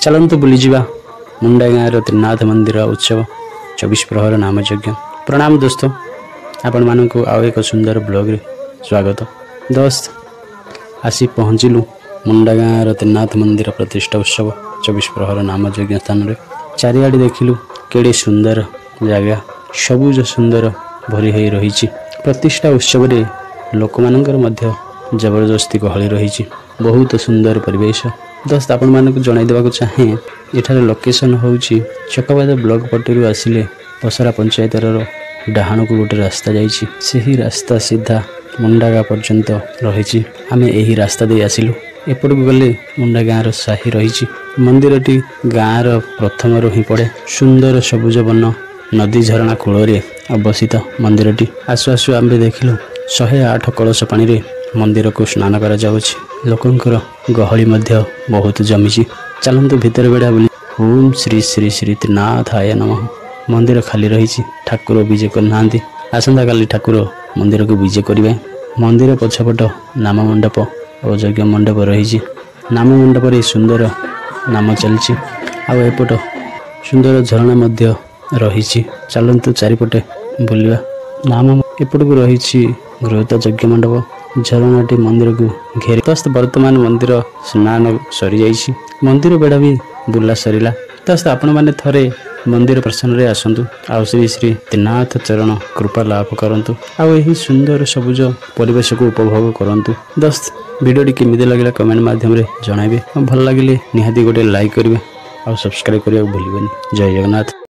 चलतु बुलीजा मुंडा गाँव त्रिनाथ मंदिर उत्सव 24 प्रहर नाम यज्ञ। प्रणाम दोस्तों, आपण मानक आउ एक सुंदर ब्लॉग रे स्वागत। दोस्त आसी पहुँचलु मुंडा गाँव त्रिनाथ मंदिर प्रतिष्ठा उत्सव 24 प्रहर नाम यज्ञ स्थान रे। चारिआडे देखिलु केड़े सुंदर जगह, सबुज सुंदर भरी हो रही। प्रतिष्ठा उत्सव रे लोक मानकर मध्य जबरदस्ती गहली रही। बहुत सुंदर परिवेश। दोस्त आपण मानक जणाई देबाक चाहे एठार लोकेशन होउची चकबाद ब्लॉक पटरू आसिले पसरा पंचायत डाहाण को गोटे रास्ता जाइछि। सेही रास्ता सीधा मुंडागा पर्यंत रही। आमे एही रास्ता दे आसिलु। एपट को गले मुंडा गाँव साही रही। मंदिरटी गाँव प्रथम रू ही पड़े। सुंदर सबुज वन नदी झरणा कूल अवस्थित मंदिरटी। आसु आसु आमे देखिलु 108 कलश पानी रे मंदिर को स्नान करा जाउछि। लोकंकर गहली मध्य बहुत जमीची। चलंतु भीतर बेड़ा बोली ओम श्री श्री श्री त्रिनाथाय नमः। मंदिर खाली रही। ठाकुर विजय करना। आसंता काली ठाकुर मंदिर को विजय करेंगे। मंदिर पछपट नाम मंडप और यज्ञ मंडप रही। नाम मंडप रे सुंदर नाम चलछि। आउ एपट सुंदर झरणा मध्य रही। चलंतु चारिपटे बुलिया। नाम एपट को रही गृहत यज्ञ मंडप। झरणाटी मंदिर को घेरे। दोस्त वर्तमान मंदिर स्नान सरी जाइछि। मंदिर बेड़ा भी बुला सरीला। दोस्त आपण माने थरे मंदिर दर्शन रे आसंतु। आउ श्री श्री त्रिनाथ चरण कृपा लाभ करंतु। आउ एही सुंदर सबुज परिवेश को उपभोग करंतु। दोस्त वीडियोटी केमिति लागिला कमेंट माध्यम रे जणाइबे। भल लागिले निहाती गोटे लाइक करिवे। आउ सब्सक्राइब करिया भूलिबेनी। जय जगन्नाथ।